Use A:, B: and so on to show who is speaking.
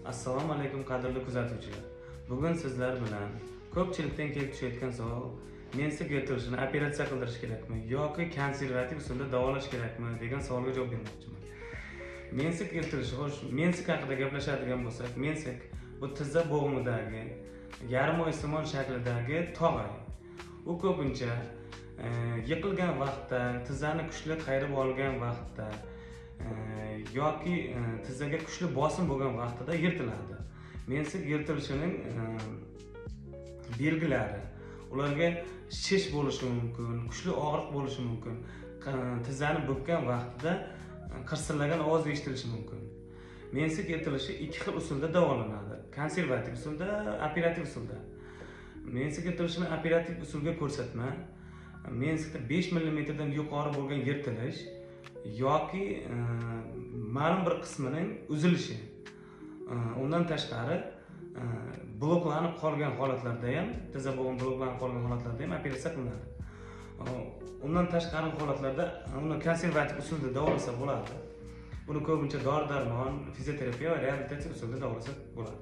A: Assalomu alaykum qadrli kuzatuvchilar. Bugun sizlar bilan ko'pchilikdan kelib tushayotgan savol, mensik yirtilishini operatsiya qildirish kerakmi yoki konservativ usulda davolash kerakmi degan savolga javob bermoqchiman. Mensik yirtilishi, xo'sh, mensik haqida gaplashadigan bo'lsak, mensik bu tizza bo'g'imidagi yarim oysimon shaklidagi tog'ay. U ko'pincha yiqilgan vaqtda, tizzani kuchli qayrib olgan vaqtda yoki tizzaga kuchli bosim bo'lgan vaqtida yirtiladi. Mensik yirtilishining belgilari, ularga shish bo'lishi mumkin, kuchli og'riq bo'lishi mumkin, tizzani bukkan vaqtida qirsillagan ovoz eshitilishi mumkin. Mensik yirtilishi ikki xil usulda davolanadi: konservativ usulda, operativ usulda. Mensik yirtilishini operativ usulga ko'rsatma mensikda 5 mm dan yuqori bo'lgan yirtilish yoki ma'lum bir qismining uzilishi. Undan tashqari bloklanib qolgan holatlarda ham, tizza bo'g'im bloklanib qolgan holatlarda ham operatsiya qilinadi. Undan tashqari holatlarda uni konservativ usulda davolasa bo'ladi. Buni ko'pincha dori-darmon, fizioterapiya va reabilitatsiya usulida davolasa bo'ladi.